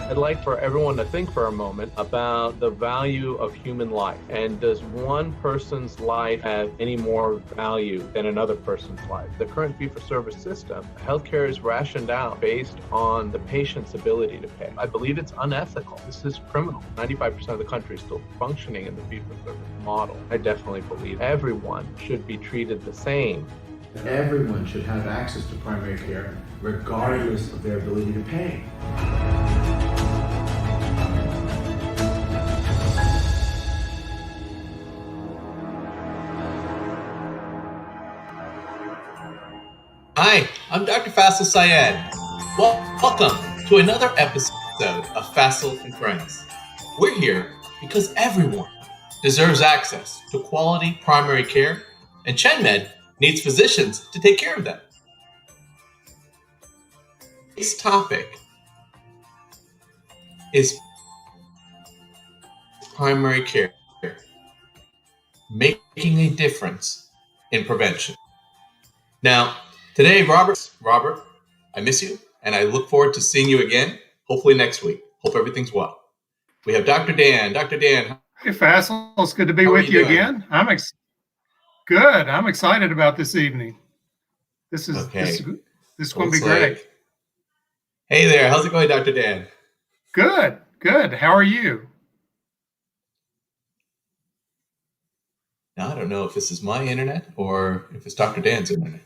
I'd like for everyone to think for a moment about the value of human life. And does one person's life have any more value than another person's life? The current fee-for-service system, healthcare is rationed out based on the patient's ability to pay. I believe it's unethical. This is criminal. 95% of the country is still functioning in the fee-for-service model. I definitely believe everyone should be treated the same. Everyone should have access to primary care regardless of their ability to pay. Hi, I'm Dr. Faisel Syed. Welcome to another episode of Faisel and Friends. We're here because everyone deserves access to quality primary care, and Chenmed needs physicians to take care of them. This topic is primary care, making a difference in prevention. Now, today, Robert, I miss you, and I look forward to seeing you again, hopefully next week. Hope everything's well. We have Dr. Dan. Dr. Dan. Hey, Faisel, it's good to be with you again. Good. I'm excited about this evening. This is going to be great. Hey there. How's it going, Dr. Dan? Good. How are you? Now, I don't know if this is my internet or if it's Dr. Dan's internet.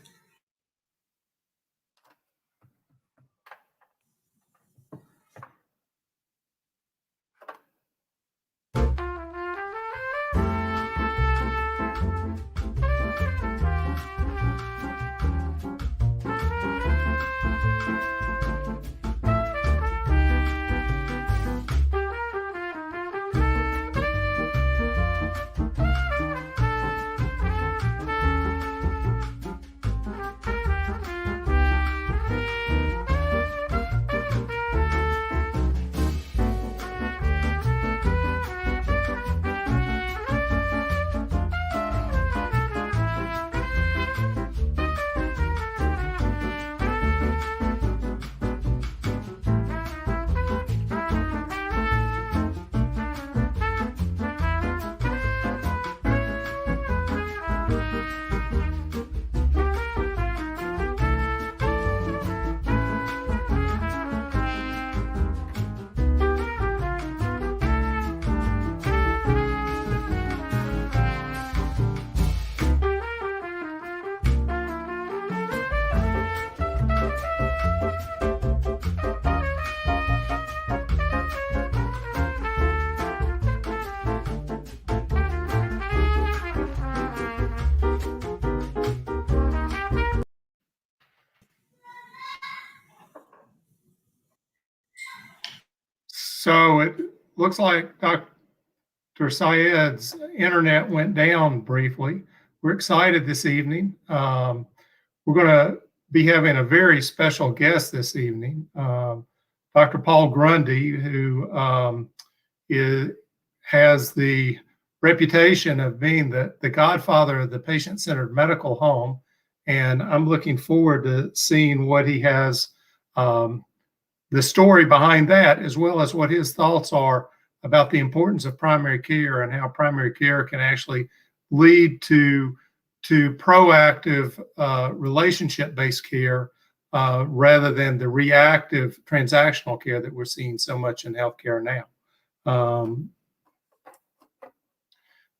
So it looks like Dr. Syed's internet went down briefly. We're excited this evening. We're going to be having a very special guest this evening, Dr. Paul Grundy, who has the reputation of being the godfather of the patient-centered medical home. And I'm looking forward to seeing what he has, the story behind that, as well as what his thoughts are about the importance of primary care and how primary care can actually lead to proactive relationship-based care rather than the reactive transactional care that we're seeing so much in healthcare now.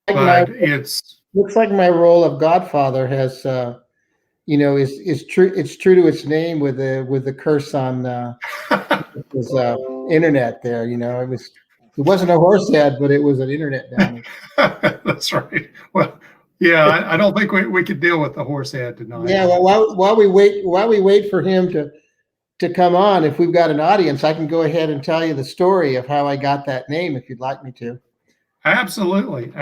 But looks like my role of Godfather has is true. It's true to its name with the curse on his internet there. It wasn't a horse head, but it was an internet down there. That's right. Well, yeah, I don't think we could deal with the horse head tonight. Yeah. Well, while we wait for him to come on, if we've got an audience, I can go ahead and tell you the story of how I got that name, if you'd like me to. Absolutely.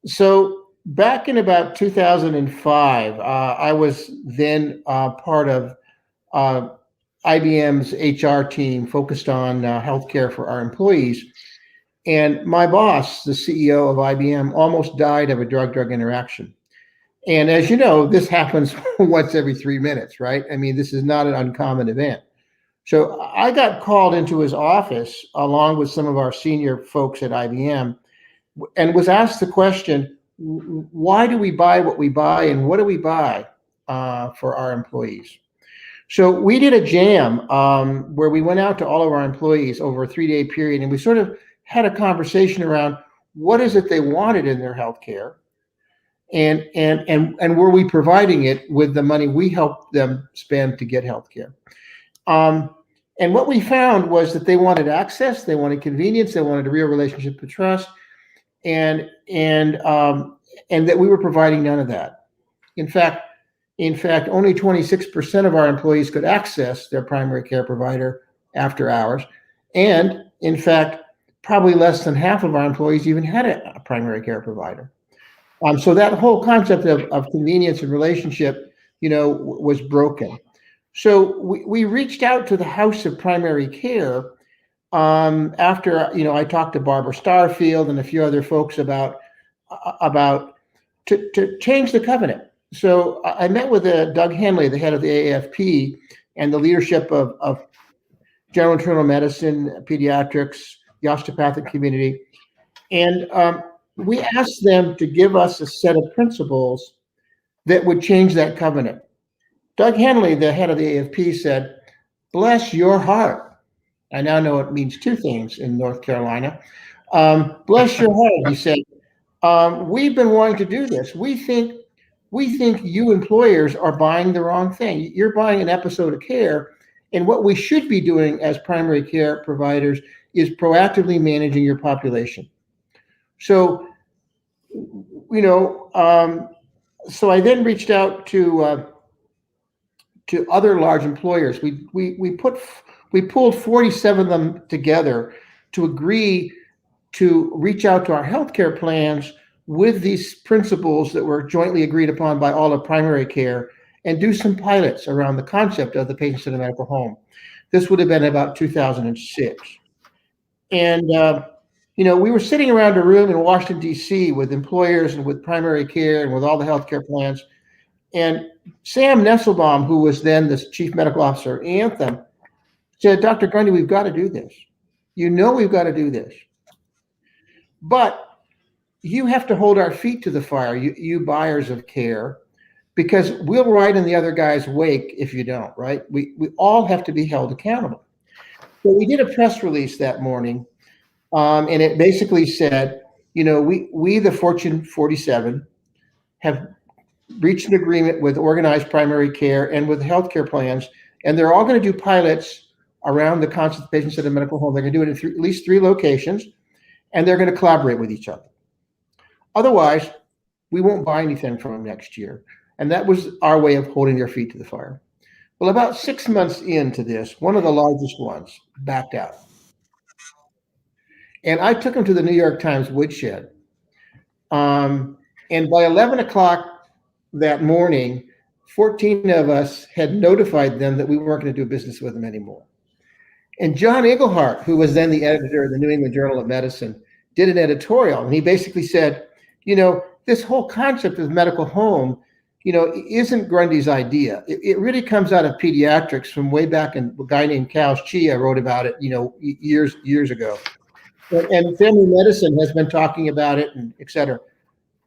So back in about 2005, I was then part of IBM's HR team focused on healthcare for our employees. And my boss, the CEO of IBM, almost died of a drug-drug interaction. And as you know, this happens once every 3 minutes, right? I mean, this is not an uncommon event. So I got called into his office along with some of our senior folks at IBM and was asked the question, why do we buy what we buy and what do we buy for our employees? So we did a jam where we went out to all of our employees over a 3-day period, and we sort of had a conversation around what is it they wanted in their healthcare, and were we providing it with the money we helped them spend to get healthcare. And what we found was that they wanted access, they wanted convenience, they wanted a real relationship of trust, and that we were providing none of that. In fact, only 26% of our employees could access their primary care provider after hours. And in fact, probably less than half of our employees even had a primary care provider. So that whole concept of convenience and relationship, was broken. So we reached out to the House of Primary Care after, I talked to Barbara Starfield and a few other folks about to change the covenant. So I met with Doug Henley, the head of the AAFP, and the leadership of general internal medicine, pediatrics, the osteopathic community. And we asked them to give us a set of principles that would change that covenant. Doug Henley, the head of the AAFP, said, "Bless your heart." I now know it means two things in North Carolina. Bless your heart, he said. We've been wanting to do this. We think you employers are buying the wrong thing. You're buying an episode of care, and what we should be doing as primary care providers is proactively managing your population. So, so I then reached out to other large employers. We pulled 47 of them together to agree to reach out to our healthcare plans with these principles that were jointly agreed upon by all of primary care and do some pilots around the concept of the patient-centered medical home. This would have been about 2006. And, we were sitting around a room in Washington, D.C. with employers and with primary care and with all the healthcare plans. And Sam Nesselbaum, who was then the chief medical officer at Anthem, said, "Dr. Grundy, we've got to do this. We've got to do this. But you have to hold our feet to the fire, you buyers of care, because we'll ride in the other guy's wake if you don't, right? We all have to be held accountable." So we did a press release that morning, and it basically said, we the Fortune 47 have reached an agreement with organized primary care and with healthcare plans, and they're all going to do pilots around the concept of patient-centered medical home. They're going to do it in at least 3 locations, and they're going to collaborate with each other. Otherwise, we won't buy anything from them next year. And that was our way of holding their feet to the fire. Well, about 6 months into this, one of the largest ones backed out. And I took them to the New York Times woodshed. And by 11 o'clock that morning, 14 of us had notified them that we weren't going to do business with them anymore. And John Iglehart, who was then the editor of the New England Journal of Medicine, did an editorial. And he basically said, this whole concept of medical home, isn't Grundy's idea. It really comes out of pediatrics from way back, and a guy named Kaus Chia wrote about it, years ago. And family medicine has been talking about it, and et cetera.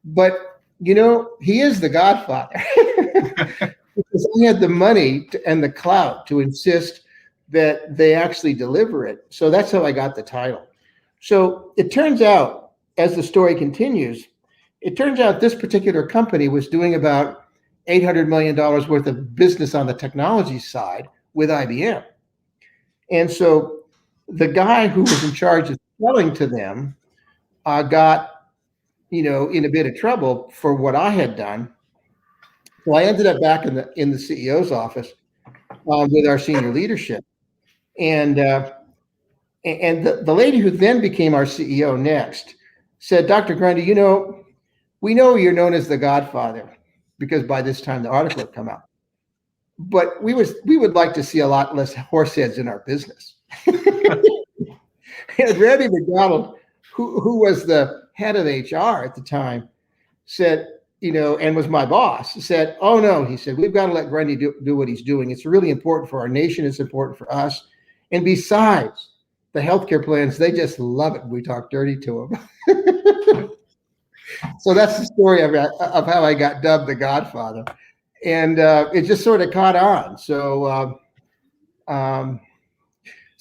But, he is the Godfather. Because he had the money and the clout to insist that they actually deliver it. So that's how I got the title. So it turns out, as the story continues, this particular company was doing about $800 million worth of business on the technology side with IBM. And so the guy who was in charge of selling to them got, in a bit of trouble for what I had done. So I ended up back in the CEO's office with our senior leadership. And the lady who then became our CEO next said, "Dr. Grundy, we know you're known as the Godfather, because by this time the article had come out. But we would like to see a lot less horse heads in our business." And Randy McDonald, who was the head of HR at the time, said, and was my boss, said, "Oh no," he said, "we've got to let Grundy do what he's doing. It's really important for our nation. It's important for us. And besides, the healthcare plans, they just love it when we talk dirty to them." So that's the story of how I got dubbed the Godfather, and it just sort of caught on. So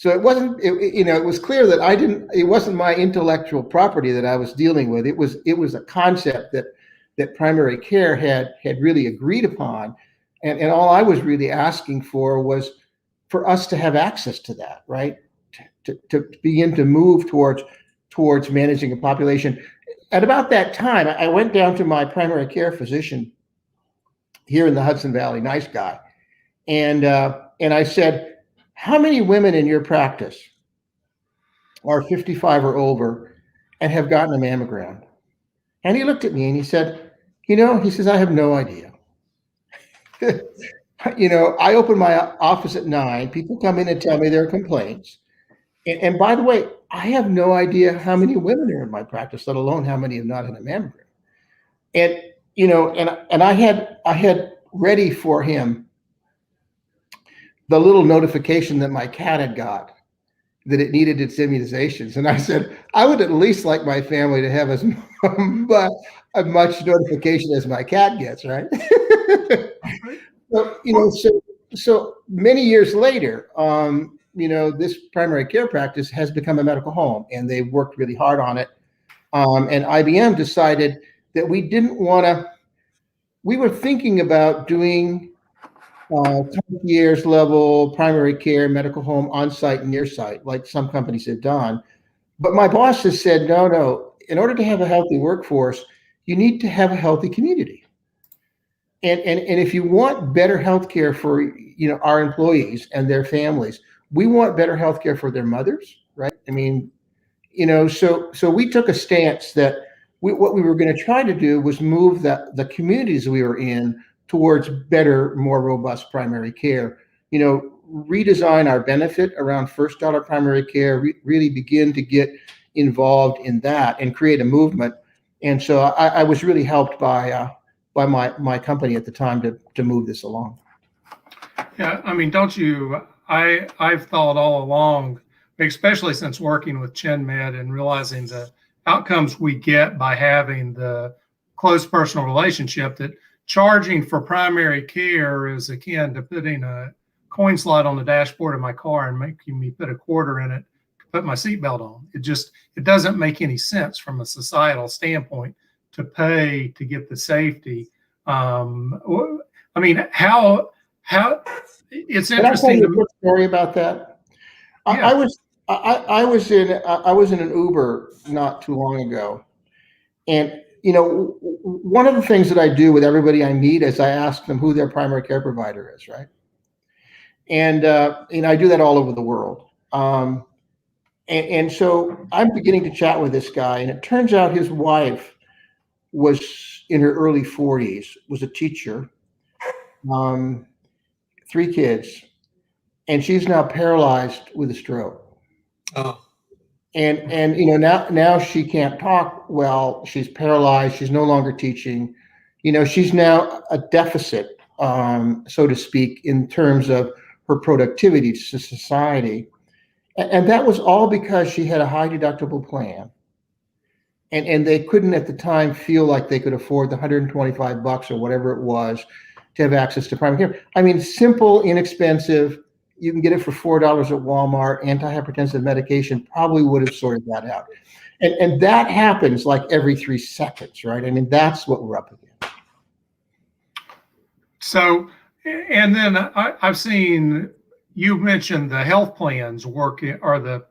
it wasn't, it was clear that it wasn't my intellectual property that I was dealing with. It was a concept that primary care had really agreed upon. And all I was really asking for was for us to have access to that, right? To begin to move towards managing a population. At about that time, I went down to my primary care physician here in the Hudson Valley, nice guy. And I said, "How many women in your practice are 55 or older and have gotten a mammogram?" And he looked at me and he said, he says, "I have no idea." I open my office at 9. People come in and tell me their complaints. And by the way, I have no idea how many women are in my practice, let alone how many have not had a mammogram. And, and I had ready for him the little notification that my cat had got that it needed its immunizations. And I said, I would at least like my family to have as much notification as my cat gets, right? So many years later, this primary care practice has become a medical home, and they've worked really hard on it. And IBM decided that we were thinking about doing concierge level primary care medical home on-site and near-site, like some companies have done. But my boss has said, no, in order to have a healthy workforce, you need to have a healthy community. And if you want better healthcare for our employees and their families, we want better healthcare for their mothers, right? I mean, so we took a stance that what we were going to try to do was move the communities we were in towards better, more robust primary care. Redesign our benefit around first dollar primary care, really begin to get involved in that and create a movement. And so I was really helped by my company at the time to move this along. Yeah, I mean, don't you? I've thought all along, especially since working with Chenmed and realizing the outcomes we get by having the close personal relationship, that charging for primary care is akin to putting a coin slot on the dashboard of my car and making me put a quarter in it to put my seatbelt on. It doesn't make any sense from a societal standpoint to pay to get the safety. I mean, how it's interesting. Can I tell you a quick story about that? Yeah. I was in an Uber not too long ago, and one of the things that I do with everybody I meet is I ask them who their primary care provider is, right? And I do that all over the world. And so I'm beginning to chat with this guy, and it turns out his wife was in her early 40s, was a teacher, 3 kids, and she's now paralyzed with a stroke. Oh. And now she can't talk well. She's paralyzed. She's no longer teaching. She's now a deficit, so to speak, in terms of her productivity to society. And that was all because she had a high deductible plan. And they couldn't at the time feel like they could afford the $125 or whatever it was to have access to primary care. I mean, simple, inexpensive. You can get it for $4 at Walmart. Antihypertensive medication probably would have sorted that out. And that happens like every 3 seconds, right? I mean, that's what we're up against. So, and then I've seen you mentioned the health plans working, or the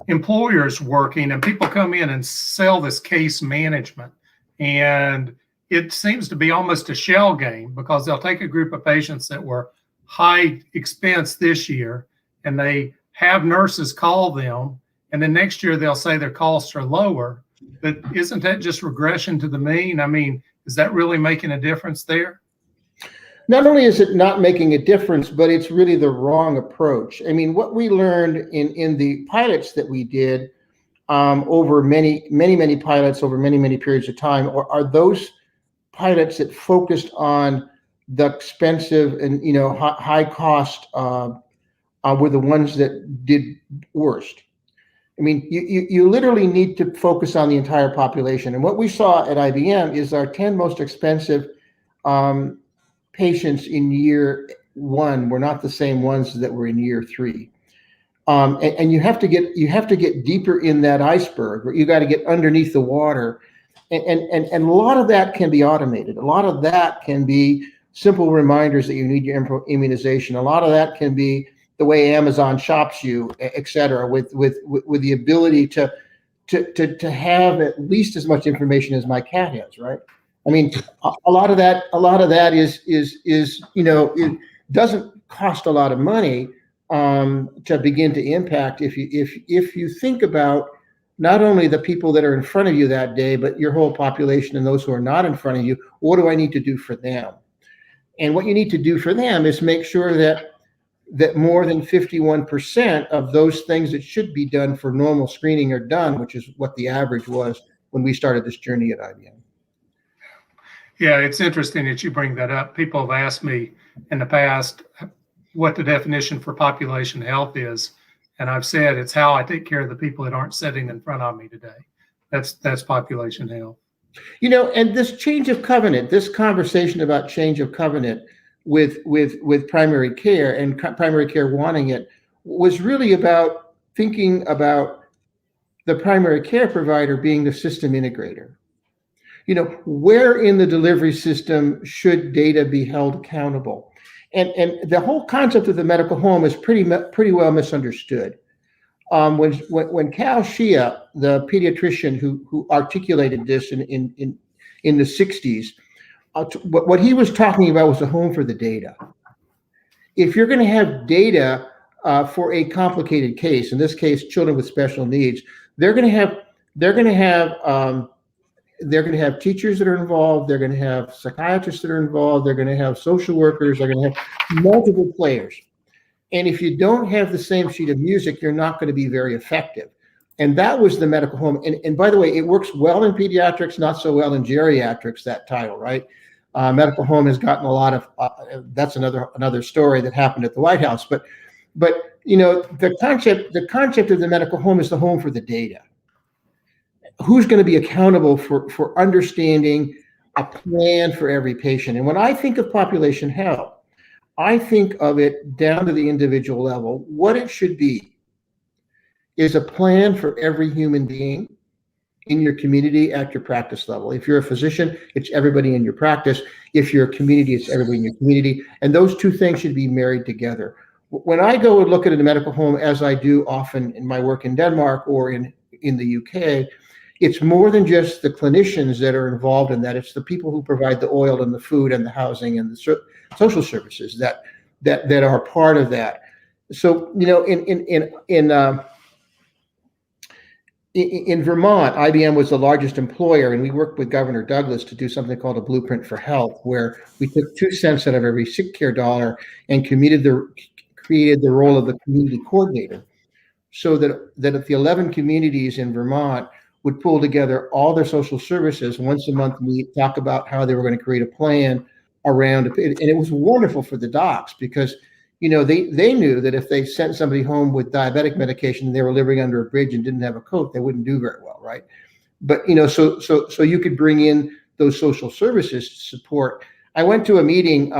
employers working, and people come in and sell this case management. And it seems to be almost a shell game, because they'll take a group of patients that were high expense this year, and they have nurses call them, and then next year they'll say their costs are lower. But isn't that just regression to the mean? I mean, is that really making a difference there? Not only is it not making a difference, but it's really the wrong approach. I mean, what we learned in the pilots that we did over many pilots over many periods of time are those pilots that focused on the expensive and high cost were the ones that did worst. I mean, you literally need to focus on the entire population. And what we saw at IBM is our 10 most expensive patients in year 1 were not the same ones that were in year 3. And you have to get deeper in that iceberg. You got to get underneath the water, and a lot of that can be automated. A lot of that can be simple reminders that you need your immunization. A lot of that can be the way Amazon shops you, et cetera, with the ability to have at least as much information as my cat has, right? I mean, a lot of that is it doesn't cost a lot of money to begin to impact if you think about not only the people that are in front of you that day, but your whole population and those who are not in front of you. What do I need to do for them? And what you need to do for them is make sure that more than 51% of those things that should be done for normal screening are done, which is what the average was when we started this journey at IBM. Yeah, it's interesting that you bring that up. People have asked me in the past what the definition for population health is. And I've said it's how I take care of the people that aren't sitting in front of me today. That's population health. And this change of covenant, this conversation about change of covenant with primary care and primary care wanting it was really about thinking about the primary care provider being the system integrator. Where in the delivery system should data be held accountable? And the whole concept of the medical home is pretty well misunderstood. When Cal Shia, the pediatrician who articulated this in the 60s, what he was talking about was a home for the data. If you're going to have data for a complicated case, in this case, children with special needs, they're going to have teachers that are involved. They're going to have psychiatrists that are involved. They're going to have social workers. They're going to have multiple players. And if you don't have the same sheet of music, you're not going to be very effective. And that was the medical home. And by the way, it works well in pediatrics, not so well in geriatrics, that title, right? Medical home has gotten a lot of, that's another story that happened at the White House. But the concept of the medical home is the home for the data. Who's going to be accountable for understanding a plan for every patient? And when I think of population health, I think of it down to the individual level. What it should be is a plan for every human being in your community at your practice level. If you're a physician, it's everybody in your practice. If you're a community, it's everybody in your community. And those two things should be married together. When I go and look at a medical home, as I do often in my work in Denmark or in the UK, it's more than just the clinicians that are involved in that. It's the people who provide the oil and the food and the housing and the social services that are part of that. So, in Vermont, IBM was the largest employer, and we worked with Governor Douglas to do something called a Blueprint for Health, where we took 2 cents out of every sick care dollar and created the role of the community coordinator, so that if the 11 communities in Vermont would pull together all their social services once a month, we talk about how they were going to create a plan around it. And it was wonderful for the docs because they knew that if they sent somebody home with diabetic medication and they were living under a bridge and didn't have a coat, they wouldn't do very well, right? But so you could bring in those social services to support. I went to a meeting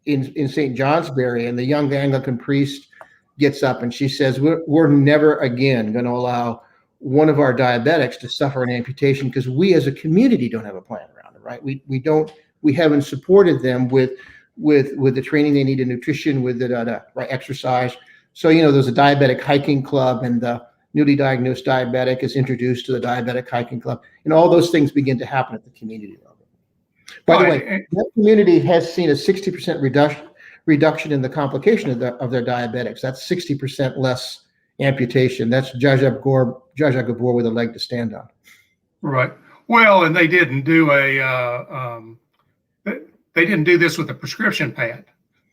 in St. Johnsbury, and the young Anglican priest gets up and she says, "We're never again going to allow one of our diabetics to suffer an amputation because we as a community don't have a plan around it, right? We haven't supported them with the training they need in nutrition, with the right exercise. So, there's a diabetic hiking club, and the newly diagnosed diabetic is introduced to the diabetic hiking club, and all those things begin to happen at the community level. By the way, that community has seen a 60% reduction in the complication of their diabetics. That's 60% less amputation. That's Jaja Gabor with a leg to stand on. Right. Well, and they didn't do this with a prescription pad.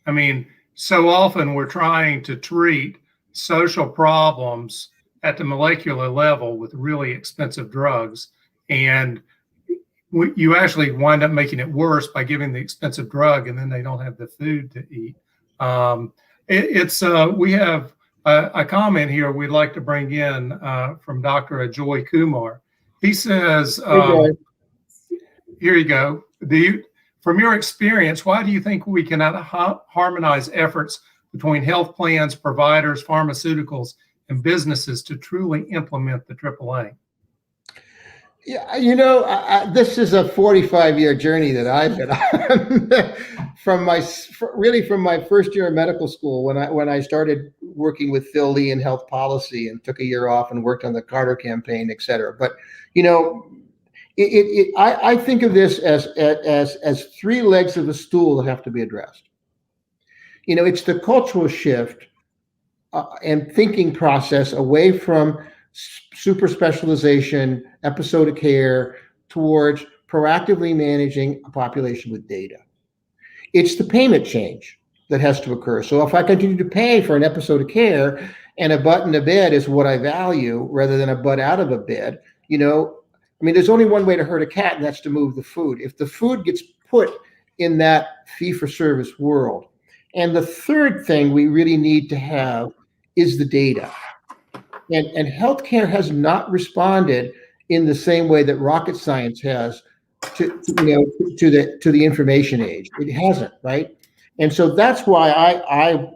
I mean, so often we're trying to treat social problems at the molecular level with really expensive drugs. And you actually wind up making it worse by giving the expensive drug, and then they don't have the food to eat. We have a comment here we'd like to bring in from Dr. Ajoy Kumar. He says, here you go. From your experience, why do you think we cannot harmonize efforts between health plans, providers, pharmaceuticals, and businesses to truly implement the AAA? Yeah, this is a 45-year journey that I've been on from my first year in medical school when I started working with Phil Lee in health policy and took a year off and worked on the Carter campaign, et cetera. But I think of this as three legs of a stool that have to be addressed. It's the cultural shift and thinking process away from super specialization, episodic care, towards proactively managing a population with data. It's the payment change that has to occur. So if I continue to pay for an episode of care and a butt in a bed is what I value rather than a butt out of a bed, there's only one way to hurt a cat, and that's to move the food. If the food gets put in that fee-for-service world. And the third thing we really need to have is the data. And healthcare has not responded in the same way that rocket science has to the information age. It hasn't, right? And so that's why I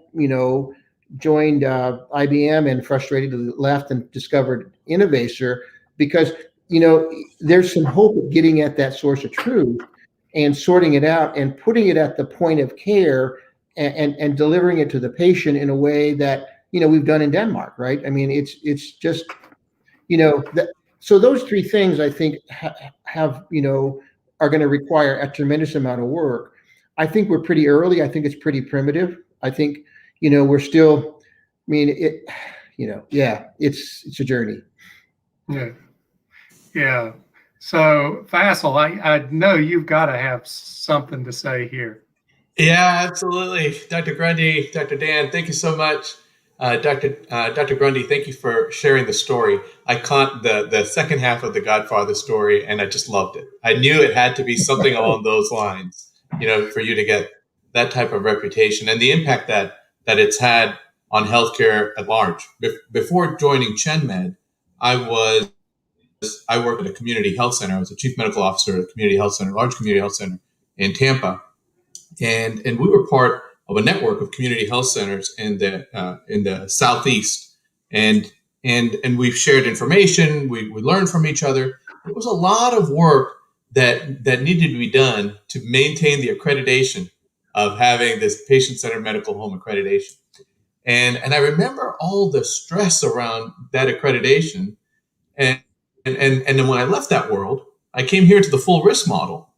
joined IBM and frustratedly left and discovered Innovacer, because there's some hope of getting at that source of truth and sorting it out and putting it at the point of care and delivering it to the patient in a way that we've done in Denmark, right? It's just so those three things I think have are going to require a tremendous amount of work. I think we're pretty early. I think it's pretty primitive. I think we're still. It's a journey. Yeah. So Faisel, I know you've got to have something to say here. Yeah, absolutely. Dr. Grundy, Dr. Dan, thank you so much. Dr. Grundy, thank you for sharing the story. I caught the second half of the Godfather story, and I just loved it. I knew it had to be something along those lines, for you to get that type of reputation and the impact that it's had on healthcare at large. Before joining Chenmed, I worked at a community health center. I was a chief medical officer at a community health center, large community health center in Tampa, and we were part of a network of community health centers in the Southeast, and we've shared information. We learned from each other. It was a lot of work that needed to be done to maintain the accreditation of having this patient-centered medical home accreditation. And I remember all the stress around that accreditation. And then when I left that world, I came here to the full risk model,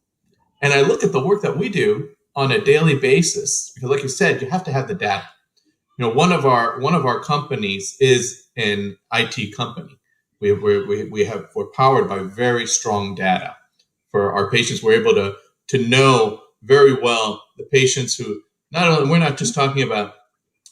and I look at the work that we do on a daily basis, because like you said, you have to have the data. One of our companies is an IT company. We're powered by very strong data for our patients. We're able to know very well the patients who we're not just talking about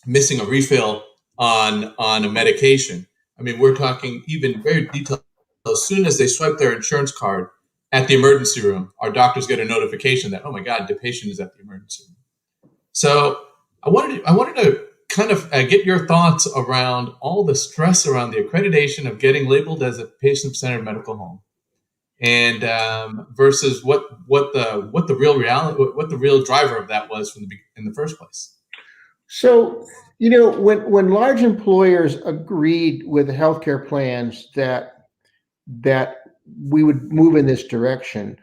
missing a refill on a medication. We're talking even very detailed. As soon as they swipe their insurance card at the emergency room, our doctors get a notification that, oh my God, the patient is at the emergency room. So I wanted to kind of get your thoughts around all the stress around the accreditation of getting labeled as a patient-centered medical home, and versus what the real reality, what the real driver of that was in the first place. So, when large employers agreed with the healthcare plans that we would move in this direction,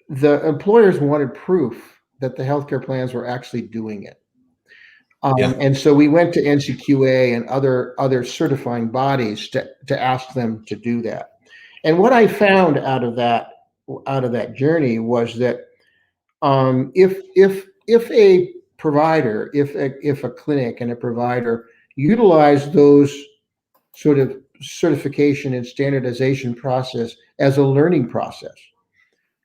the employers wanted proof that the healthcare plans were actually doing it. And so we went to NCQA and other certifying bodies to ask them to do that. And what I found out of that journey was that if a provider, if a clinic and a provider utilize those sort of certification and standardization process as a learning process,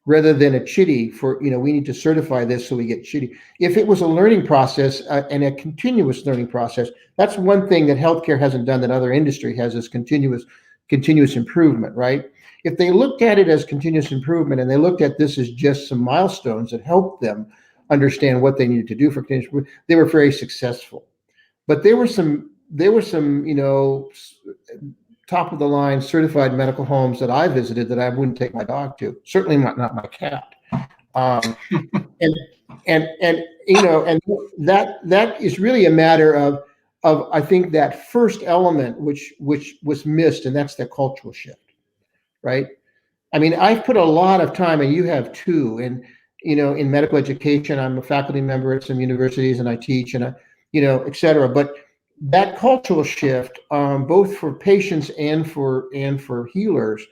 rather than a chitty for, we need to certify this so we get chitty. If it was a learning process and a continuous learning process, that's one thing that healthcare hasn't done that other industry has, is continuous continuous improvement, right? If they looked at it as continuous improvement and they looked at this as just some milestones that helped them understand what they needed to do for continuous improvement, they were very successful. But there were some, top of the line certified medical homes that I visited that I wouldn't take my dog to. Certainly not my cat. Um, and and that is really a matter of I think that first element which was missed, and that's the cultural shift, right? I mean, I've put a lot of time, and you have too, and in medical education. I'm a faculty member at some universities, and I teach, and et cetera. But that cultural shift, both for patients and for healers,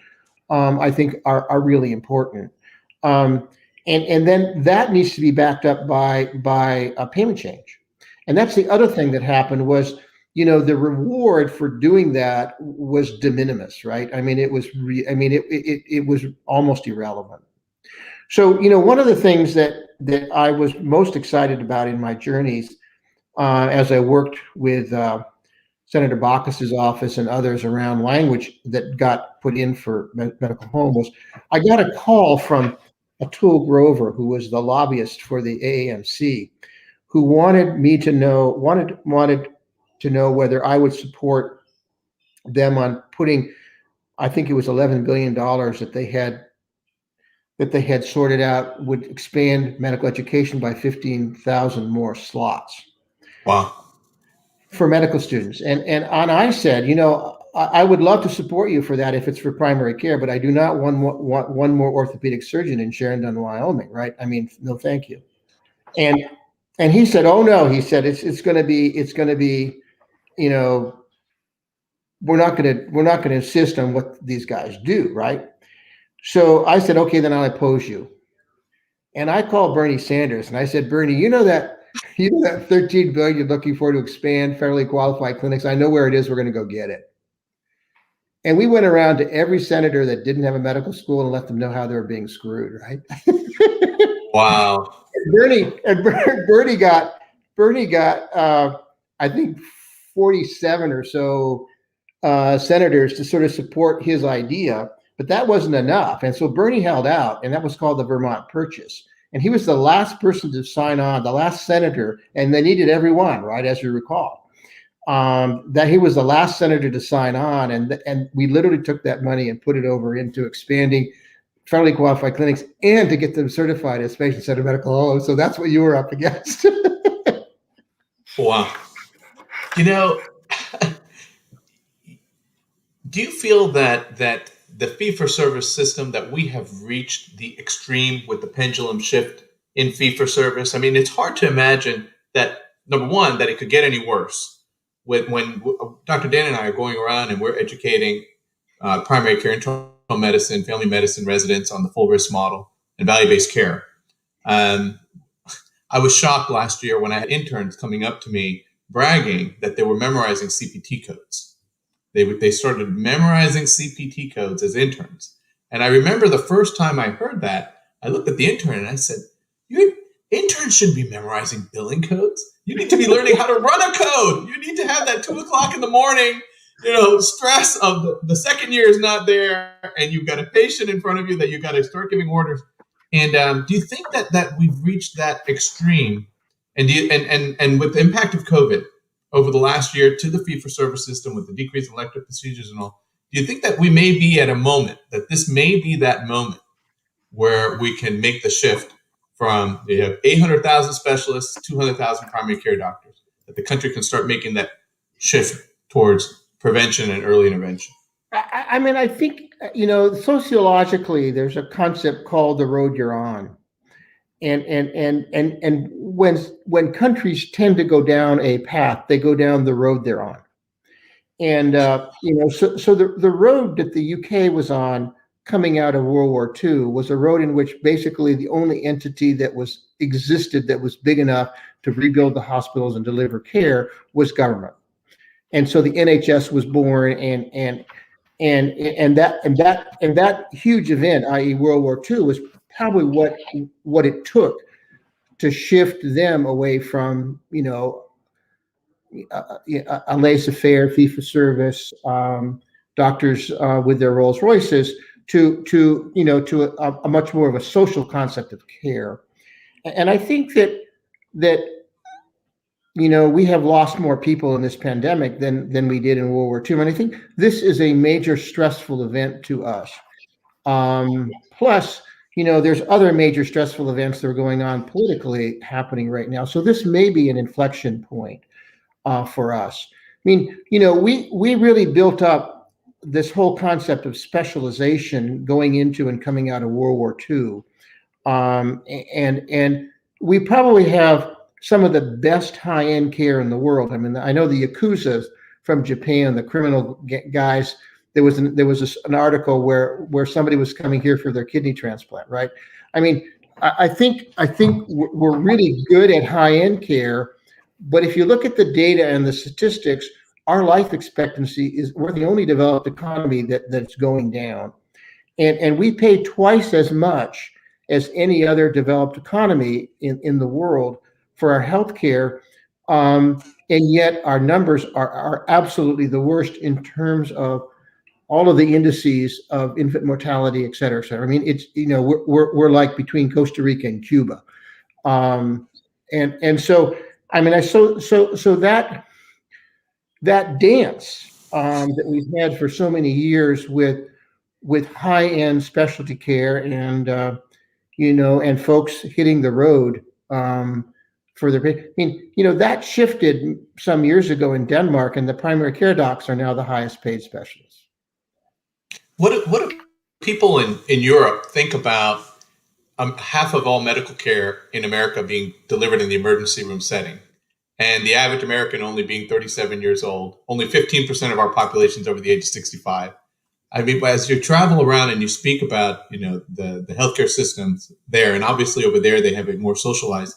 I think are really important. And then that needs to be backed up by a payment change. And that's the other thing that happened was, the reward for doing that was de minimis, right? I mean, it was it was almost irrelevant. So, one of the things that I was most excited about in my journeys, as I worked with Senator Baucus's office and others around language that got put in for medical home, was I got a call from Atul Grover, who was the lobbyist for the AAMC, who wanted to know whether I would support them on putting, I think it was $11 billion that they had sorted out, would expand medical education by 15,000 more slots. Wow. For medical students. And I said, I would love to support you for that if it's for primary care, but I do not want one more orthopedic surgeon in Sheridan, Wyoming, right? I mean, no, thank you. And he said, oh no, he said, it's going to be, we're not going to insist on what these guys do, right? So I said, okay, then I'll oppose you. And I called Bernie Sanders and I said, Bernie, you know that $13 billion you're looking for to expand federally qualified clinics? I know where it is. We're going to go get it. And we went around to every senator that didn't have a medical school and let them know how they were being screwed, right? Wow. Bernie got I think 47 or so senators to sort of support his idea, but that wasn't enough. And so Bernie held out, and that was called the Vermont Purchase. And he was the last person to sign on, the last senator, and they needed everyone, right, as you recall. That he was the last senator to sign on, and we literally took that money and put it over into expanding federally qualified clinics and to get them certified as patient-centered medical homes. So that's what you were up against. Wow. Do you feel that the fee-for-service system, that we have reached the extreme with the pendulum shift in fee-for-service? I mean, it's hard to imagine that, number one, that it could get any worse. When Dr. Dan and I are going around and we're educating primary care, internal medicine, family medicine residents on the full risk model and value-based care. I was shocked last year when I had interns coming up to me bragging that they were memorizing CPT codes. They started memorizing CPT codes as interns. And I remember the first time I heard that, I looked at the intern and I said, interns shouldn't be memorizing billing codes. You need to be learning how to run a code. You need to have that 2:00 in the morning, stress of the second year is not there, and you've got a patient in front of you that you've got to start giving orders. And do you think that we've reached that extreme? And and with the impact of COVID over the last year to the fee-for-service system, with the decrease in elective procedures and all, do you think that we may be at a moment, that this may be that moment where we can make the shift from, you have 800,000 specialists, 200,000 primary care doctors, that the country can start making that shift towards prevention and early intervention? I mean, I think, sociologically, there's a concept called the road you're on. And when countries tend to go down a path, they go down the road they're on. And, so the road that the UK was on coming out of World War II was a road in which basically the only entity that existed that was big enough to rebuild the hospitals and deliver care was government. And so the NHS was born, and that huge event, i.e. World War II, was probably what it took to shift them away from, a laissez-faire, fee-for-service, doctors with their Rolls Royces to a much more of a social concept of care. And I think that we have lost more people in this pandemic than we did in World War II. And I think this is a major stressful event to us. Plus, there's other major stressful events that are going on politically happening right now. So this may be an inflection point for us. I mean, we really built up this whole concept of specialization going into and coming out of World War II. And we probably have some of the best high-end care in the world. I mean, I know the Yakuza from Japan, the criminal guys. There was an article where somebody was coming here for their kidney transplant, right? I mean, I think we're really good at high-end care, but if you look at the data and the statistics, our life expectancy we're the only developed economy that's going down, and we pay twice as much as any other developed economy in the world for our healthcare, and yet our numbers are absolutely the worst in terms of all of the indices of infant mortality, et cetera, et cetera. I mean, it's we're like between Costa Rica and Cuba, and so I mean, so that dance that we've had for so many years with high-end specialty care and and folks hitting the road for their. I mean, that shifted some years ago in Denmark, and the primary care docs are now the highest paid specialists. What do people in Europe think about half of all medical care in America being delivered in the emergency room setting, and the average American only being 37 years old? Only 15% of our population is over the age of 65. I mean, as you travel around and you speak about, the healthcare systems there, and obviously over there they have a more socialized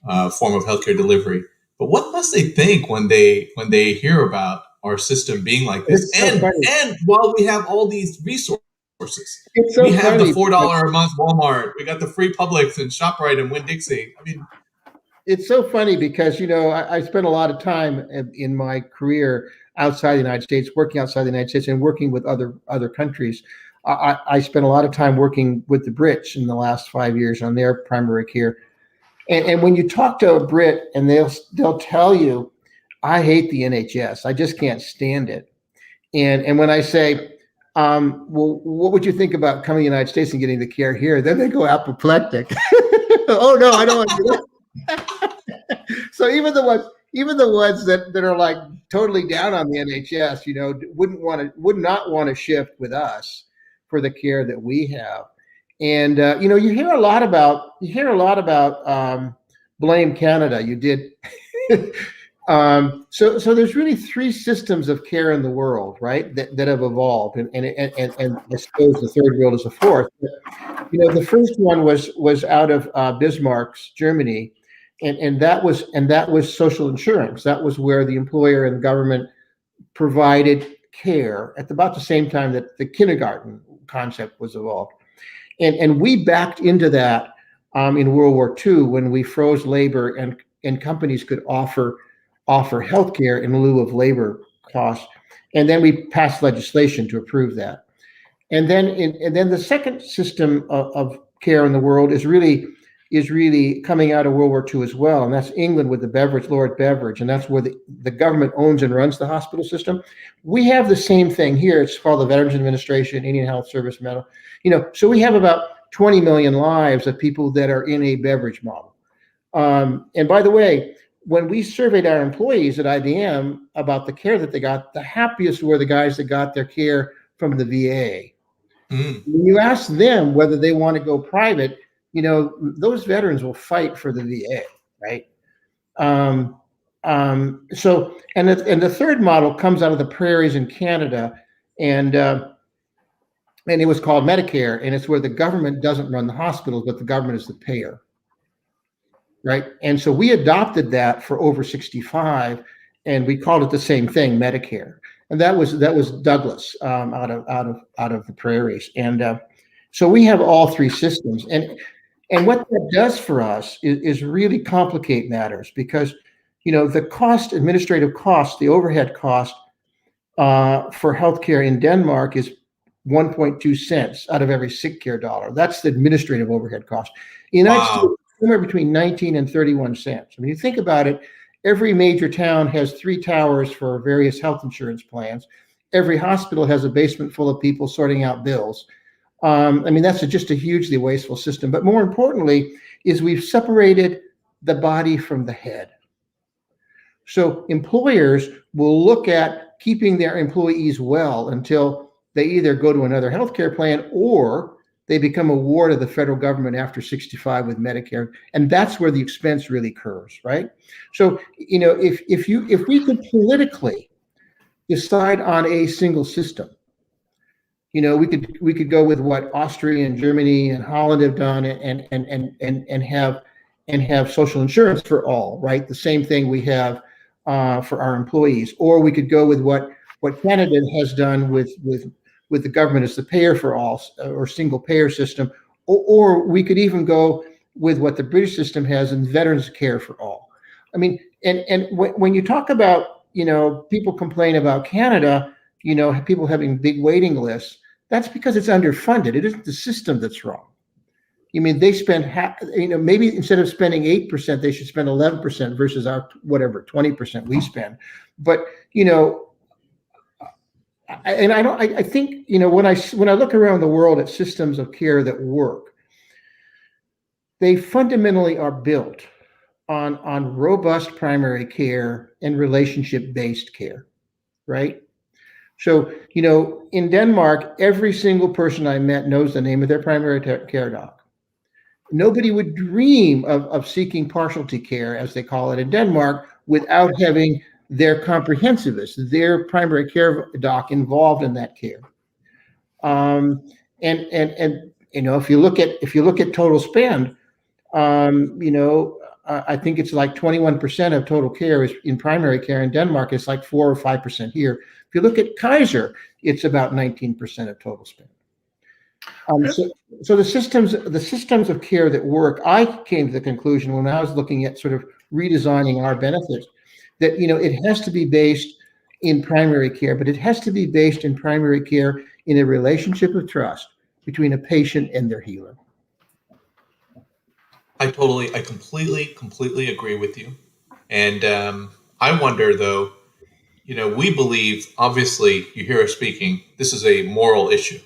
form of healthcare delivery. But what must they think when they hear about our system being like this? And while we have all these resources, we have the $4 a month Walmart, we got the free Publix and ShopRite and Winn-Dixie. I mean, it's so funny because I spent a lot of time in my career outside the United States, working outside the United States and working with other countries. I spent a lot of time working with the Brits in the last 5 years on their primary care. And when you talk to a Brit, and they'll tell you, I hate the NHS. I just can't stand it. And when I say, well, what would you think about coming to the United States and getting the care here? Then they go apoplectic. Oh no, I don't want to do that. So even the ones that are like totally down on the NHS, would not want to shift with us for the care that we have. And you hear a lot about blame Canada. You did. So there's really three systems of care in the world, right? That have evolved, and I suppose the third world is a fourth. But, the first one was out of Bismarck's Germany, and that was social insurance. That was where the employer and government provided care at about the same time that the kindergarten concept was evolved. And we backed into that in World War II when we froze labor and companies could offer healthcare in lieu of labor costs. And then we passed legislation to approve that. And then the second system of care in the world is really coming out of World War II as well. And that's England with the Lord Beveridge. And that's where the government owns and runs the hospital system. We have the same thing here. It's called the Veterans Administration, Indian Health Service Medal. So we have about 20 million lives of people that are in a Beveridge model. And by the way, when we surveyed our employees at IBM about the care that they got, the happiest were the guys that got their care from the VA. When you ask them whether they want to go private, those veterans will fight for the VA, right? So the third model comes out of the prairies in Canada, and it was called Medicare, and it's where the government doesn't run the hospitals, but the government is the payer. Right. And so we adopted that for over 65, and we called it the same thing, Medicare. And that was Douglas out of the prairies. And so we have all three systems. And what that does for us is really complicate matters, because the administrative cost, the overhead cost for healthcare in Denmark is 1.2 cents out of every sick care dollar. That's the administrative overhead cost. In the United States, Wow. somewhere between 19 and 31 cents. I mean, you think about it, every major town has 3 towers for various health insurance plans. Every hospital has a basement full of people sorting out bills. I mean, that's just a hugely wasteful system. But more importantly, is we've separated the body from the head. So employers will look at keeping their employees well until they either go to another healthcare plan or they become a ward of the federal government after 65 with Medicare. And that's where the expense really occurs, right? So, you know, if we could politically decide on a single system, you know, we could go with what Austria and Germany and Holland have done and have social insurance for all, right? The same thing we have for our employees, or we could go with what Canada has done with the government as the payer for all, or single payer system, or we could even go with what the British system has in veterans care for all. I mean, and when you talk about, you know, people complain about Canada, you know, people having big waiting lists, that's because it's underfunded. It isn't the system that's wrong. I mean, they spend you know, maybe instead of spending 8%, they should spend 11% versus our whatever 20% we spend. But, you know, I think, you know, when I look around the world at systems of care that work, they fundamentally are built on robust primary care and relationship-based care, right? So, you know, in Denmark, every single person I met knows the name of their primary care doc. Nobody would dream of seeking partialty care, as they call it in Denmark, without having their comprehensivist, their primary care doc involved in that care. And you know, if you look at total spend, you know, I think it's like 21% of total care is in primary care in Denmark. It's like 4 or 5% here. If you look at Kaiser, it's about 19% of total spend. So the systems of care that work, I came to the conclusion when I was looking at sort of redesigning our benefits, that, you know, it has to be based in primary care, but it has to be based in primary care in a relationship of trust between a patient and their healer. I completely agree with you. And I wonder, though, you know, we believe, obviously, you hear us speaking, this is a moral issue.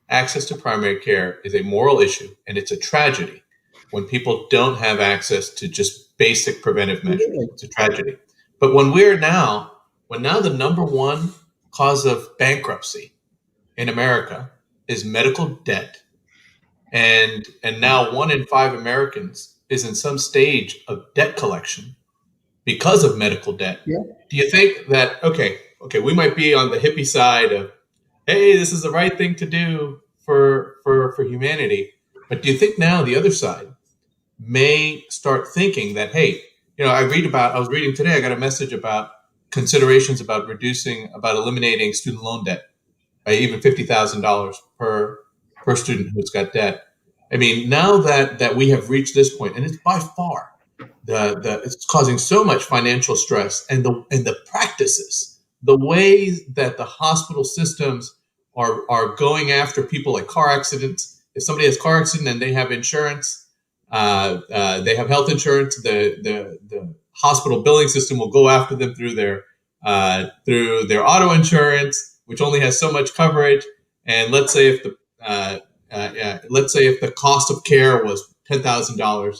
Access to primary care is a moral issue, and it's a tragedy when people don't have access to just basic preventive measures. It's a tragedy. But when now the number one cause of bankruptcy in America is medical debt, and now 1 in 5 Americans is in some stage of debt collection because of medical debt. Yeah. Do you think that, okay, we might be on the hippie side of, hey, this is the right thing to do for humanity, but do you think now the other side may start thinking that, hey, you know, I was reading today, I got a message about considerations about eliminating student loan debt by even $50,000 per student who's got debt. I mean, now that we have reached this point, and it's by far it's causing so much financial stress, and the practices, the ways that the hospital systems are going after people like car accidents. If somebody has car accident and they have insurance, they have health insurance, the hospital billing system will go after them through their auto insurance, which only has so much coverage. And let's say if the cost of care was $10,000,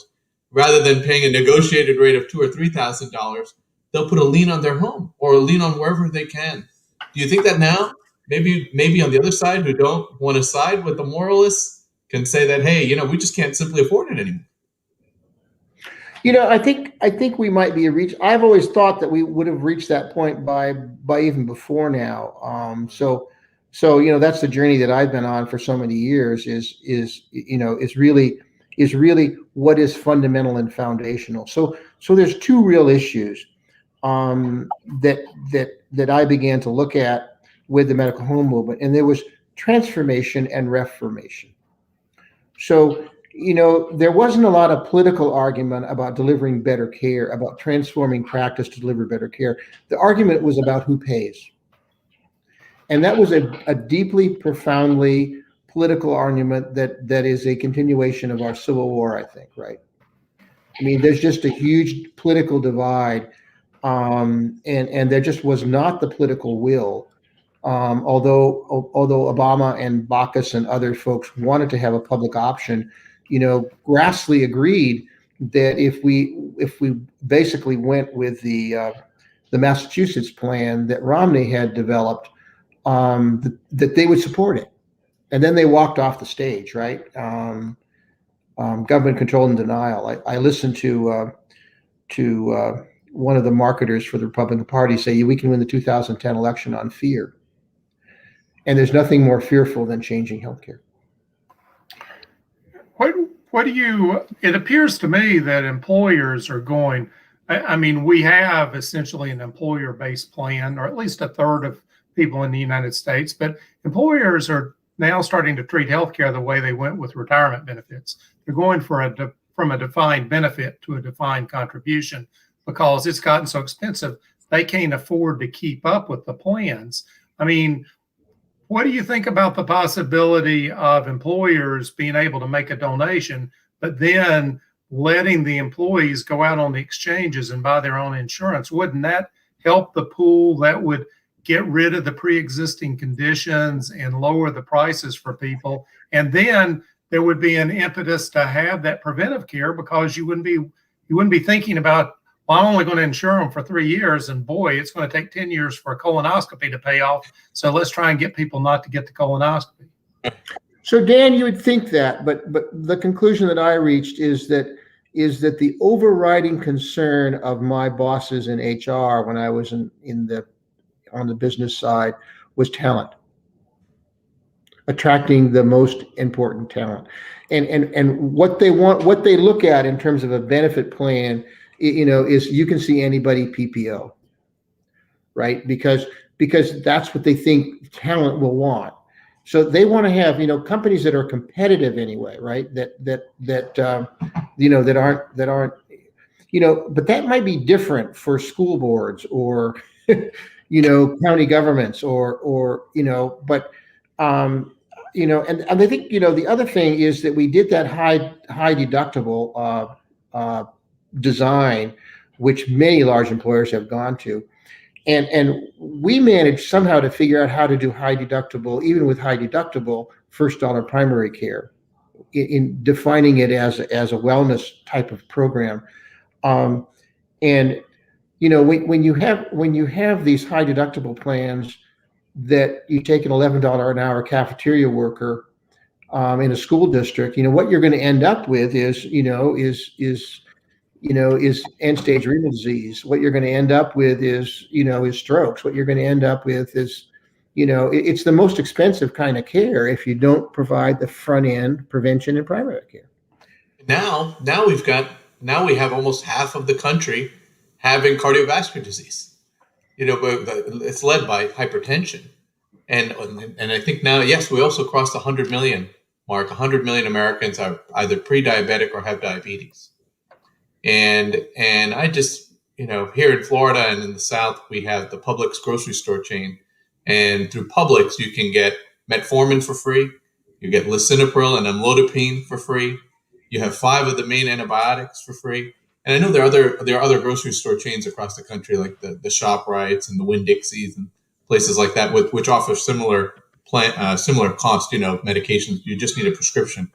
rather than paying a negotiated rate of $2,000 or $3,000, they'll put a lien on their home or a lien on wherever they can. Do you think that now maybe on the other side, who don't want to side with the moralists, can say that, hey, you know, we just can't simply afford it anymore? You know, I think we might be I've always thought that we would have reached that point by even before now. So you know, that's the journey that I've been on for so many years. Is really what is fundamental and foundational. So there's 2 real issues that I began to look at with the medical home movement, and there was transformation and reformation. So, you know, there wasn't a lot of political argument about delivering better care, about transforming practice to deliver better care. The argument was about who pays. And that was a deeply, profoundly political argument that is a continuation of our Civil War, I think, right? I mean, there's just a huge political divide, and there just was not the political will. Although Obama and Baucus and other folks wanted to have a public option, Grassley agreed that if we basically went with the Massachusetts plan that Romney had developed, that they would support it. And then they walked off the stage, right? Government control and denial. I listened to one of the marketers for the Republican Party say we can win the 2010 election on fear. And there's nothing more fearful than changing healthcare. It appears to me that employers are going, I mean, we have essentially an employer-based plan, or at least a third of people in the United States, but employers are now starting to treat healthcare the way they went with retirement benefits. They're going from a defined benefit to a defined contribution because it's gotten so expensive, they can't afford to keep up with the plans. I mean, what do you think about the possibility of employers being able to make a donation, but then letting the employees go out on the exchanges and buy their own insurance? Wouldn't that help the pool? That would get rid of the pre-existing conditions and lower the prices for people. And then there would be an impetus to have that preventive care because you wouldn't be thinking about, well, I'm only going to insure them for 3 years, and boy, it's going to take 10 years for a colonoscopy to pay off. So let's try and get people not to get the colonoscopy. So Dan, you would think that, but the conclusion that I reached is that the overriding concern of my bosses in HR when I was on the business side was talent, attracting the most important talent, and what they look at in terms of a benefit plan, is you can see anybody PPO, right? Because that's what they think talent will want. So they want to have, companies that are competitive anyway, right? That aren't, but that might be different for school boards or, county governments or and I think, the other thing is that we did that high deductible design, which many large employers have gone to. And we managed somehow to figure out how to do high deductible, even with high deductible first dollar primary care, in defining it as a wellness type of program. When you have these high deductible plans that you take an $11 an hour cafeteria worker in a school district, what you're going to end up with is end-stage renal disease. What you're going to end up with is strokes. What you're going to end up with is, it's the most expensive kind of care if you don't provide the front end prevention and primary care. Now we have almost half of the country having cardiovascular disease. But it's led by hypertension, and I think now, yes, we also crossed the 100 million mark. 100 million Americans are either pre-diabetic or have diabetes. And I just, here in Florida and in the South, we have the Publix grocery store chain. And through Publix, you can get metformin for free. You get lisinopril and amlodipine for free. You have 5 of the main antibiotics for free. And I know there are other grocery store chains across the country, like the ShopRites and the Winn-Dixies and places like that, which offer similar cost, medications. You just need a prescription.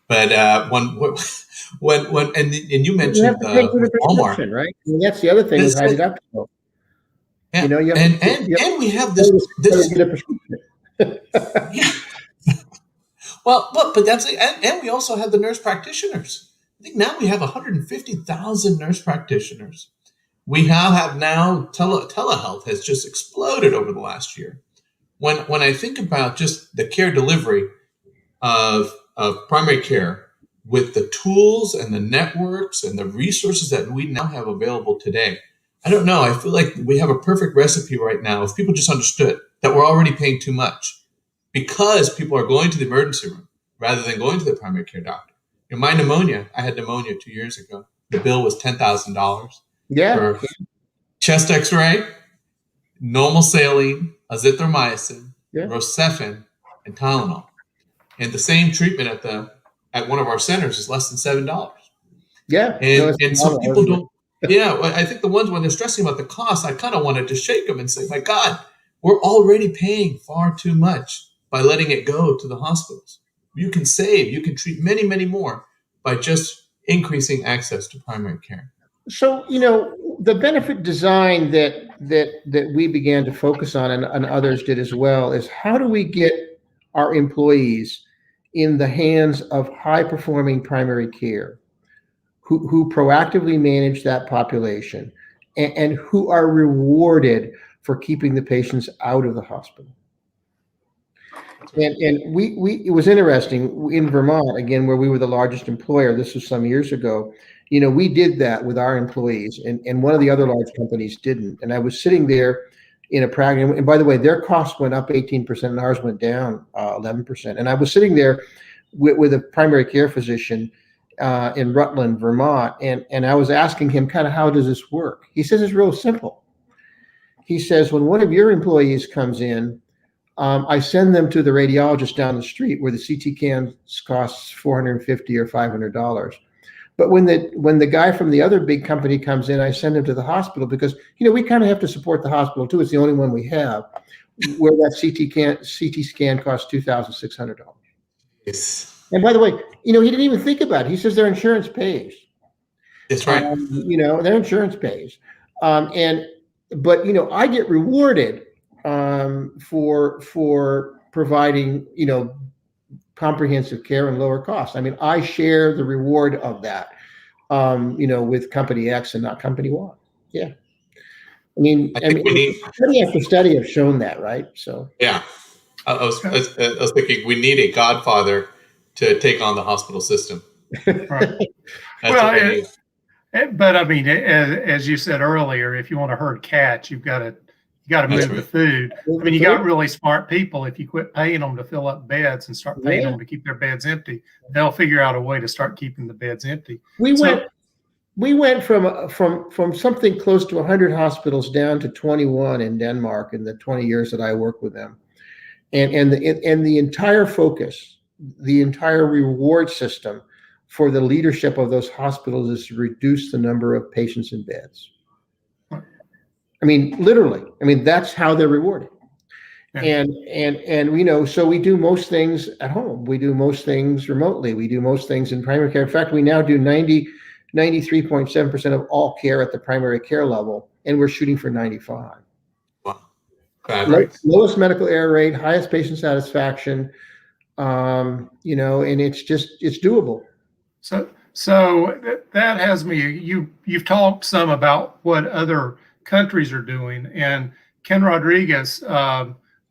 But when you mentioned Walmart, right? I mean, that's the other thing with high deductible. And we have this yeah. Well, but that's and we also have the nurse practitioners. I think now we have 150,000 nurse practitioners. We have telehealth has just exploded over the last year. When I think about just the care delivery of primary care with the tools and the networks and the resources that we now have available today, I don't know. I feel like we have a perfect recipe right now. If people just understood that we're already paying too much because people are going to the emergency room rather than going to the primary care doctor. My pneumonia, I had pneumonia 2 years ago. The bill was $10,000 for chest x-ray, normal saline, azithromycin, Yeah. Rocephin, and Tylenol. And the same treatment at one of our centers is less than $7. Yeah. No, And it's and so phenomenal, people isn't it? don't. Yeah, well, I think the ones when they're stressing about the cost, I kind of wanted to shake them and say, "My God, we're already paying far too much by letting it go to the hospitals. You can save, you can treat many, many more by just increasing access to primary care." So, the benefit design that we began to focus on, and others did as well, is how do we get our employees in the hands of high performing primary care who proactively manage that population and who are rewarded for keeping the patients out of the hospital. And we it was interesting in Vermont, again, where we were the largest employer. This was some years ago. We did that with our employees, and one of the other large companies didn't. And I was sitting there in a practice, and by the way, their costs went up 18% and ours went down 11%. And I was sitting there with a primary care physician in Rutland, Vermont, and I was asking him kind of, how does this work? He says it's real simple. He says, when one of your employees comes in, I send them to the radiologist down the street where the CT scan costs $450 or $500. But when the guy from the other big company comes in, I send him to the hospital because we kind of have to support the hospital too. It's the only one we have where that CT scan costs $2,600. Yes, And by the way, he didn't even think about it. He says their insurance pays. that's right. Their insurance pays, but I get rewarded for providing comprehensive care and lower costs. I mean, I share the reward of that, with company X and not company Y. Yeah, I mean, study after study have shown that, right? So yeah, I was thinking we need a Godfather to take on the hospital system. Right. Well, but I mean, as you said earlier, if you want to herd cats, you got to move the food. I mean, you got really smart people. If you quit paying them to fill up beds and start paying them to keep their beds empty, they'll figure out a way to start keeping the beds empty. We went from something close to 100 hospitals down to 21 in Denmark in the 20 years that I worked with them, and the entire focus, the entire reward system for the leadership of those hospitals is to reduce the number of patients in beds. I mean, literally. I mean, that's how they're rewarded. Yeah. And so we do most things at home. We do most things remotely. We do most things in primary care. In fact, we now do 93.7% of all care at the primary care level, and we're shooting for 95. Wow. Lowest medical error rate, highest patient satisfaction, and it's doable. So that has me. You've talked some about what other countries are doing, and Ken Rodriguez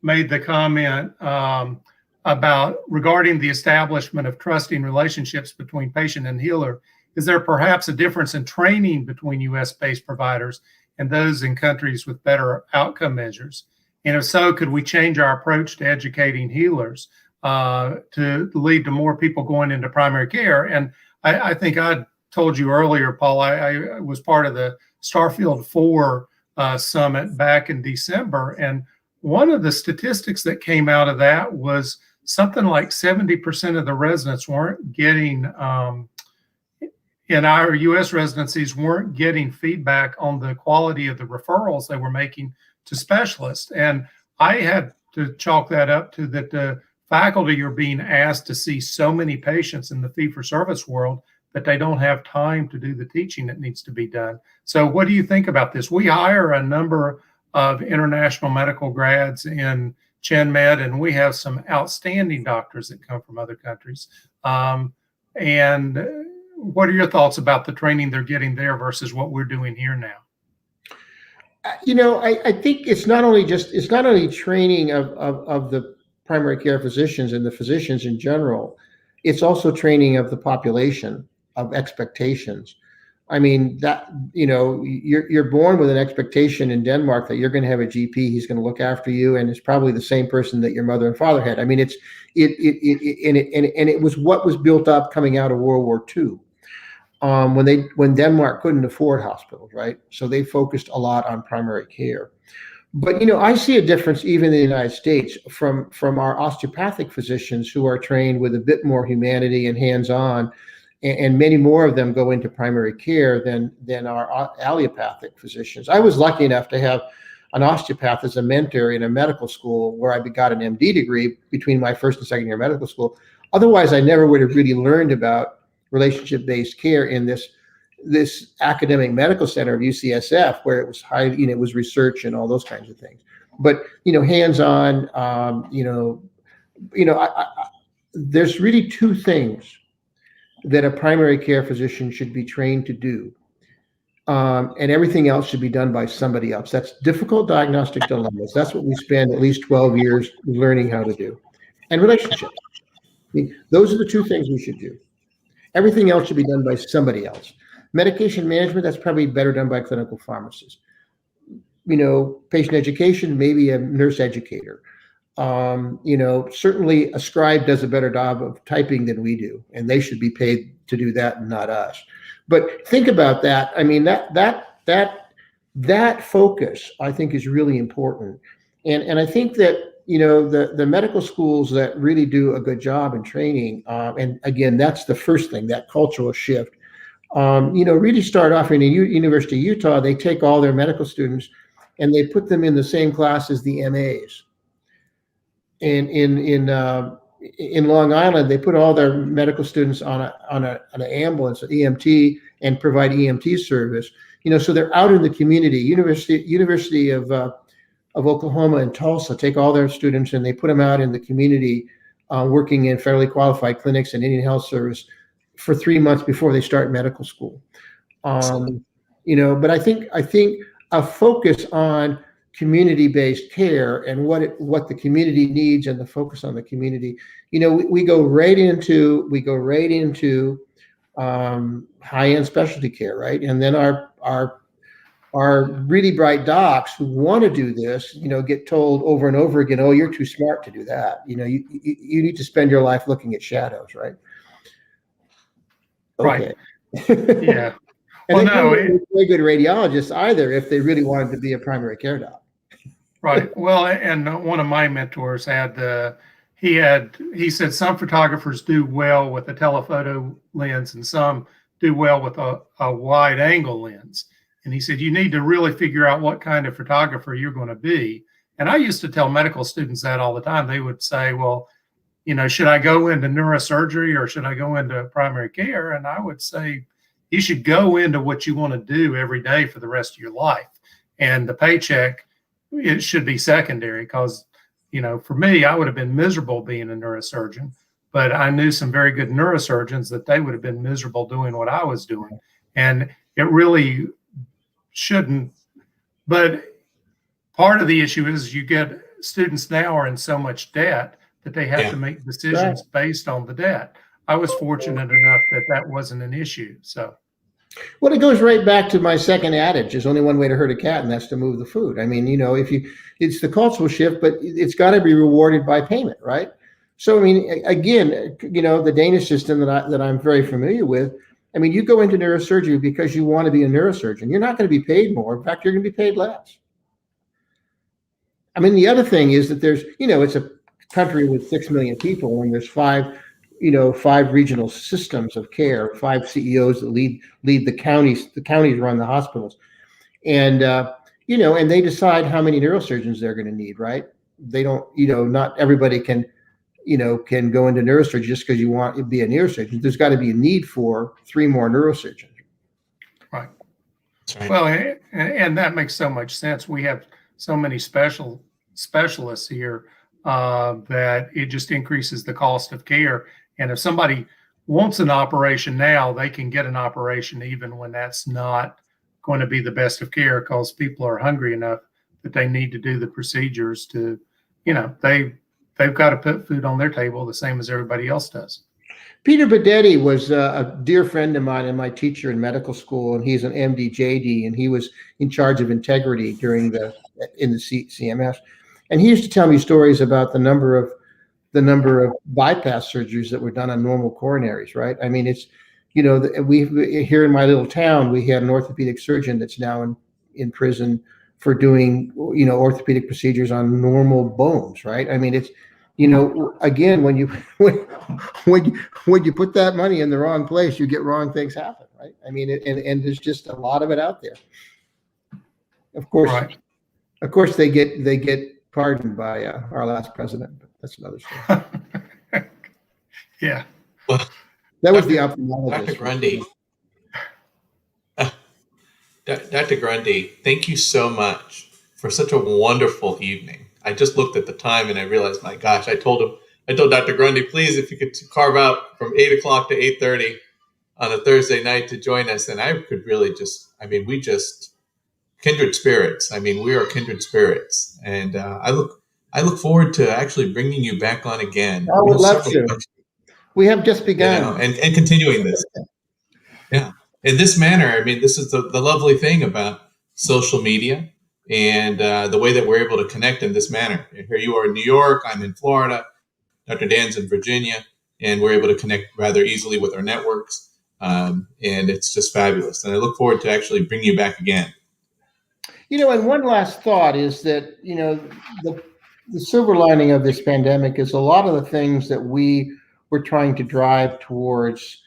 made the comment about regarding the establishment of trusting relationships between patient and healer. Is there perhaps a difference in training between U.S.-based providers and those in countries with better outcome measures? And if so, could we change our approach to educating healers to lead to more people going into primary care? And I think I told you earlier, Paul, I was part of the Starfield 4 summit back in December. And one of the statistics that came out of that was something like 70% of the residents weren't getting, in our U.S. residencies, weren't getting feedback on the quality of the referrals they were making to specialists. And I had to chalk that up to that the faculty are being asked to see so many patients in the fee-for-service world that they don't have time to do the teaching that needs to be done. So what do you think about this? We hire a number of international medical grads in Chenmed, and we have some outstanding doctors that come from other countries. And what are your thoughts about the training they're getting there versus what we're doing here now? I think it's not only training of the primary care physicians and the physicians in general, it's also training of the population, of expectations. I mean, that, you're born with an expectation in Denmark that you're going to have a GP, he's going to look after you, and it's probably the same person that your mother and father had. I mean, it was what was built up coming out of World War II. When Denmark couldn't afford hospitals, right? So they focused a lot on primary care. But I see a difference even in the United States from our osteopathic physicians who are trained with a bit more humanity and hands-on, and many more of them go into primary care than our allopathic physicians. I was lucky enough to have an osteopath as a mentor in a medical school where I got an MD degree between my first and second year of medical school. Otherwise, I never would have really learned about relationship-based care in this academic medical center of UCSF, where it was it was research and all those kinds of things. But hands-on, there's really two things that a primary care physician should be trained to do, and everything else should be done by somebody else. That's difficult diagnostic dilemmas. That's what we spend at least 12 years learning how to do, and relationships. Those are the two things we should do. Everything else should be done by somebody else. Medication management, that's probably better done by clinical pharmacists. Patient education, maybe a nurse educator. Certainly a scribe does a better job of typing than we do, and they should be paid to do that and not us. But think about that. I mean, that focus, I think, is really important. And I think that, the medical schools that really do a good job in training, and again, that's the first thing, that cultural shift, really start off in the University of Utah. They take all their medical students and they put them in the same class as the MAs. And in Long Island, they put all their medical students on an ambulance, an EMT, and provide EMT service. So they're out in the community. University of Oklahoma and Tulsa take all their students and they put them out in the community, working in federally qualified clinics and Indian Health Service for 3 months before they start medical school. But I think a focus on community-based care and what the community needs and the focus on the community. We go right into high-end specialty care, right? And then our really bright docs who want to do this, get told over and over again, "Oh, you're too smart to do that. You need to spend your life looking at shadows," right? Okay. Right. Yeah. And they weren't very good radiologists either if they really wanted to be a primary care doc. Right. Well, and one of my mentors he said some photographers do well with a telephoto lens and some do well with a wide angle lens. And he said, you need to really figure out what kind of photographer you're going to be. And I used to tell medical students that all the time. They would say, well, should I go into neurosurgery or should I go into primary care? And I would say, you should go into what you want to do every day for the rest of your life. And the paycheck, it should be secondary because, for me, I would have been miserable being a neurosurgeon, but I knew some very good neurosurgeons that they would have been miserable doing what I was doing. And it really shouldn't. But part of the issue is you get students now are in so much debt that they have to make decisions based on the debt. I was fortunate enough that wasn't an issue. So, well, it goes right back to my second adage: there's only one way to hurt a cat, and that's to move the food. I mean, it's the cultural shift, but it's got to be rewarded by payment, right? So, I mean, again, the Danish system that I'm very familiar with. I mean, you go into neurosurgery because you want to be a neurosurgeon. You're not going to be paid more. In fact, you're going to be paid less. I mean, the other thing is that there's, it's a country with 6 million people, and there's five regional systems of care, 5 CEOs that lead the counties. The counties run the hospitals, and and they decide how many neurosurgeons they're going to need, right? They don't, not everybody can go into neurosurgery just because you want to be a neurosurgeon. There's got to be a need for 3 more neurosurgeons. Right. Well, and that makes so much sense. We have so many specialists here that it just increases the cost of care. And if somebody wants an operation now, they can get an operation even when that's not going to be the best of care because people are hungry enough that they need to do the procedures to, they've got to put food on their table the same as everybody else does. Peter Bedetti was a dear friend of mine and my teacher in medical school, and he's an MD JD, and he was in charge of integrity in the CMS. And he used to tell me stories about the number of bypass surgeries that were done on normal coronaries, right? I mean, it's, we here in my little town, we had an orthopedic surgeon that's now in prison doing, orthopedic procedures on normal bones, right? I mean, it's, again, when you when you put that money in the wrong place, you get wrong things happen, right? I mean, and there's just a lot of it out there. Of course, Right. of course, they get pardoned by our last president, but that's another story. Yeah. Well, That was Dr. the ophthalmologist. Dr. Grundy. Dr. Grundy, thank you so much for such a wonderful evening. I just looked at the time and I realized, my gosh, I told Dr. Grundy, please, if you could carve out from 8 o'clock to 8:30 on a Thursday night to join us. And I could really we just kindred spirits. I mean, we are kindred spirits. And I look forward to actually bringing you back on again. I would love to. We have just begun. And continuing this. Yeah. In this manner, I mean, this is the lovely thing about social media and the way that we're able to connect in this manner. Here you are in New York, I'm in Florida, Dr. Dan's in Virginia, and we're able to connect rather easily with our networks. And it's just fabulous. And I look forward to actually bringing you back again. And one last thought is that, the silver lining of this pandemic is a lot of the things that we were trying to drive towards,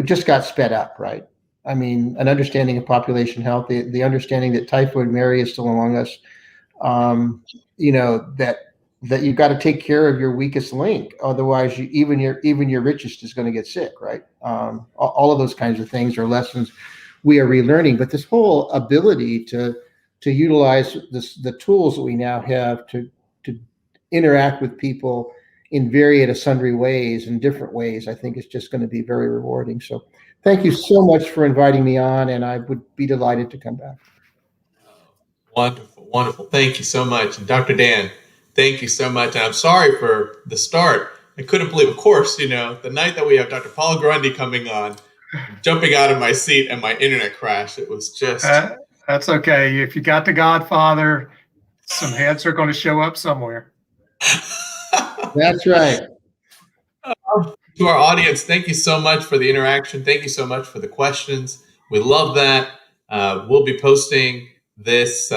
just got sped up, right? I mean, an understanding of population health, the understanding that typhoid Mary is still among us, that you've got to take care of your weakest link. Otherwise, even your richest is going to get sick, right? All of those kinds of things are lessons we are relearning. But this whole ability to utilize the tools that we now have to interact with people in varied, sundry ways, in different ways, I think is just going to be very rewarding. So thank you so much for inviting me on, and I would be delighted to come back. Wonderful, wonderful. Thank you so much. And Dr. Dan, thank you so much. And I'm sorry for the start. I couldn't believe, of course, the night that we have Dr. Paul Grundy coming on, jumping out of my seat and my internet crashed. It was just... That's okay. If you got the Godfather, some heads are going to show up somewhere. That's right. To our audience, thank you so much for the interaction. Thank you so much for the questions. We love that. We'll be posting this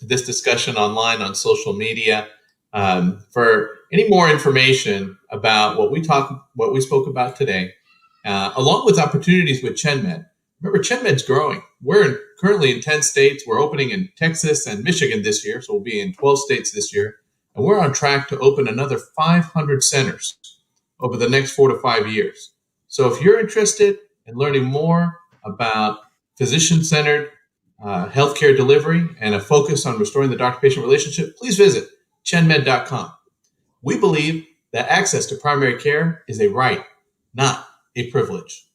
discussion online on social media. For any more information about what we spoke about today, along with opportunities with Chenmed. Remember, Chenmed's growing. We're currently in 10 states. We're opening in Texas and Michigan this year, so we'll be in 12 states this year. And we're on track to open another 500 centers over the next 4 to 5 years. So if you're interested in learning more about physician-centered healthcare delivery and a focus on restoring the doctor-patient relationship, please visit chenmed.com. We believe that access to primary care is a right, not a privilege.